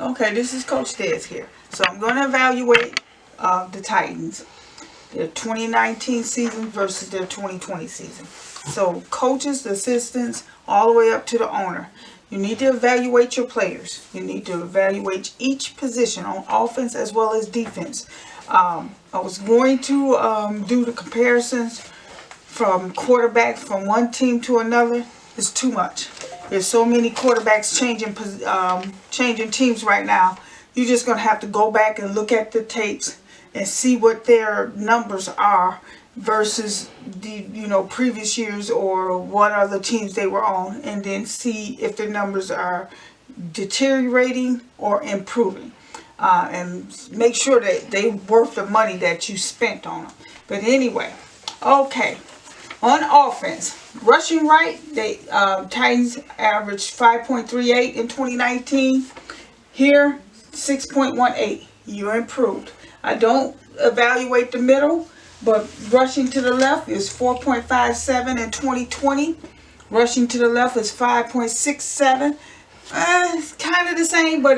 Okay, this is Coach Des here. So I'm going to evaluate the Titans, their 2019 season versus their 2020 season. So coaches, assistants, all the way up to the owner. You need to evaluate your players. You need to evaluate each position on offense as well as defense. I was going to do the comparisons from quarterbacks from one team to another. It's too much. There's so many quarterbacks changing teams right now. You're just going to have to go back and look at the tapes and see what their numbers are versus the previous years or what other teams they were on, and then see if their numbers are deteriorating or improving, and make sure that they're worth the money that you spent on them. But anyway, okay, on offense, rushing right, they Titans averaged 5.38 in 2019. Here, 6.18. You improved. I don't evaluate the middle, but rushing to the left is 4.57 in 2020. Rushing to the left is 5.67. It's kind of the same, but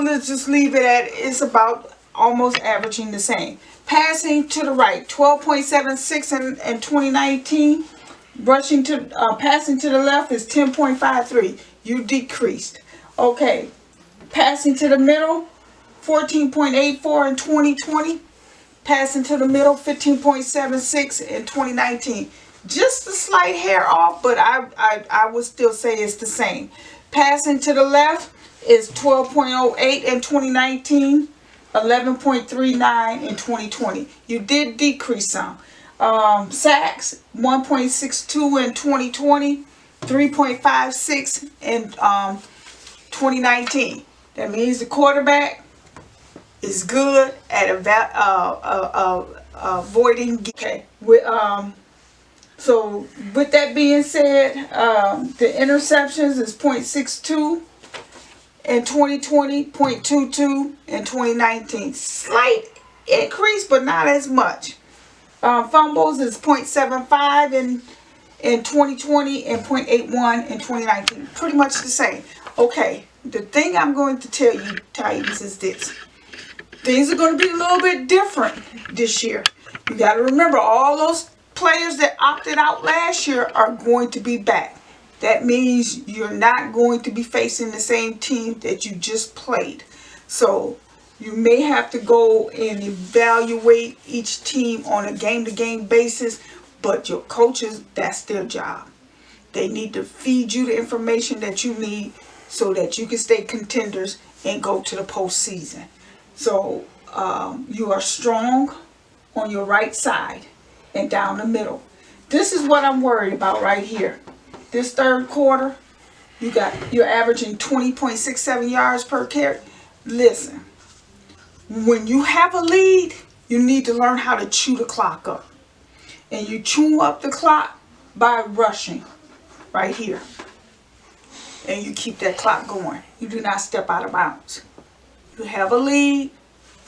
let's just leave it at it's about almost averaging the same. Passing to the right, 12.76 in 2019. Passing to the left is 10.53. You decreased. Okay. Passing to the middle, 14.84 in 2020. Passing to the middle, 15.76 in 2019. Just a slight hair off, but I would still say it's the same. Passing to the left is 12.08 in 2019. 11.39 in 2020. You did decrease some. Sacks, 1.62 in 2020, 3.56 in 2019. That means the quarterback is good at avoiding. Okay. So with that being said, the interceptions is 0.62. In 2020, 0.22 in 2019. Slight increase, but not as much. Fumbles is 0.75 in 2020 and 0.81 in 2019. Pretty much the same. Okay, the thing I'm going to tell you, Titans, is this. Things are going to be a little bit different this year. You got to remember, all those players that opted out last year are going to be back. That means you're not going to be facing the same team that you just played. So you may have to go and evaluate each team on a game-to-game basis, but your coaches, that's their job. They need to feed you the information that you need so that you can stay contenders and go to the postseason. So you are strong on your right side and down the middle. This is what I'm worried about right here. This third quarter, you're averaging 20.67 yards per carry. Listen, when you have a lead, you need to learn how to chew the clock up. And you chew up the clock by rushing right here. And you keep that clock going. You do not step out of bounds. You have a lead,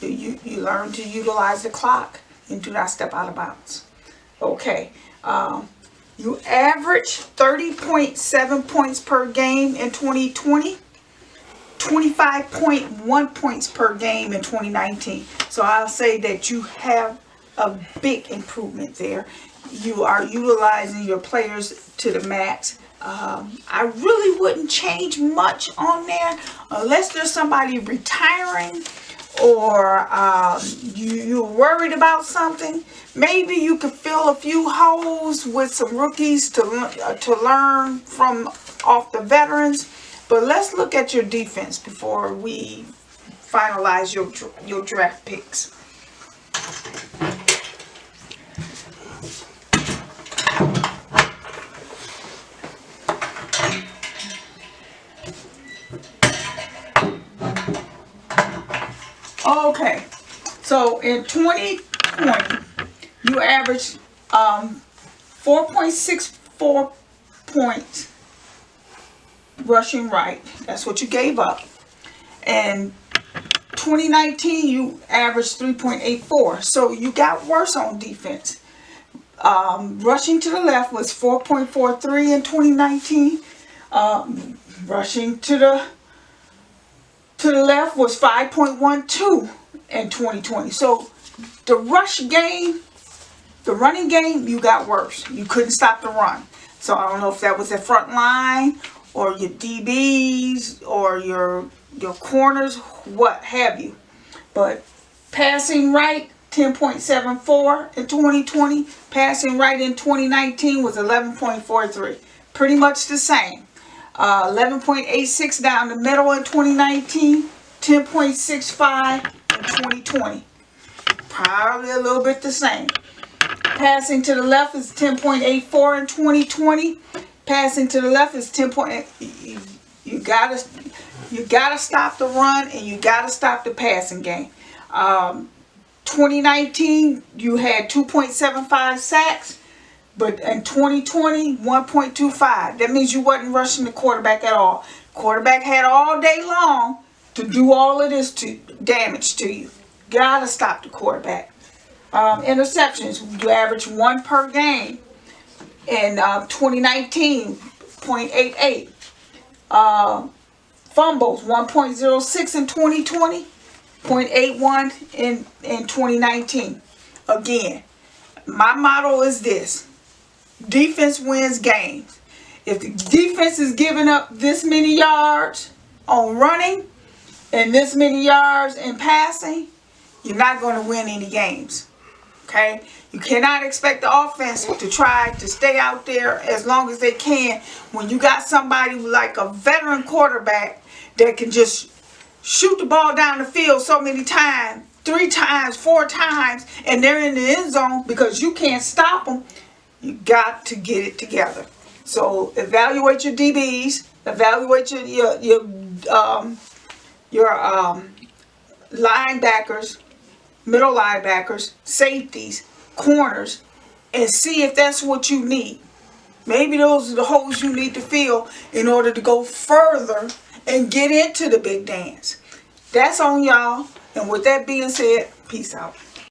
you learn to utilize the clock and do not step out of bounds. Okay. You average 30.7 points per game in 2020, 25.1 points per game in 2019. So I'll say that you have a big improvement there. You are utilizing your players to the max. I really wouldn't change much on there unless there's somebody retiring or you're worried about something. Maybe you could fill a few holes with some rookies to learn from off the veterans. But let's look at your defense before we finalize your draft picks. Okay, so in 2020, you averaged 4.64 points rushing right. That's what you gave up. And 2019, you averaged 3.84. So you got worse on defense. Rushing to the left was 4.43 in 2019. Rushing to the left was 5.12 in 2020. So the rush game, the running game, you got worse. You couldn't stop the run. So I don't know if that was the front line or your DBs or your corners, what have you. But passing right, 10.74 in 2020. Passing right in 2019 was 11.43. Pretty much the same. 11.86 down the middle in 2019. 10.65 in 2020. Probably a little bit the same. Passing to the left is 10.84 in 2020. Passing to the left is 10. You gotta stop the run and you gotta stop the passing game. 2019 you had 2.75 sacks, but in 2020 1.25. That means you wasn't rushing the quarterback at all. Quarterback had all day long to do all of this to damage to you. Gotta stop the quarterback. Interceptions, you average 1 per game. In 2019, 0.88. Fumbles, 1.06 in 2020, 0.81 in 2019. Again, my motto is this: defense wins games. If the defense is giving up this many yards on running and this many yards in passing, you're not going to win any games. Okay? You cannot expect the offense to try to stay out there as long as they can when you got somebody like a veteran quarterback that can just shoot the ball down the field so many times, 3 times, 4 times, and they're in the end zone because you can't stop them. You got to get it together. So evaluate your DBs, evaluate your linebackers, middle linebackers, safeties, corners, and see if that's what you need. Maybe those are the holes you need to fill in order to go further and get into the big dance. That's on y'all. And with that being said, peace out.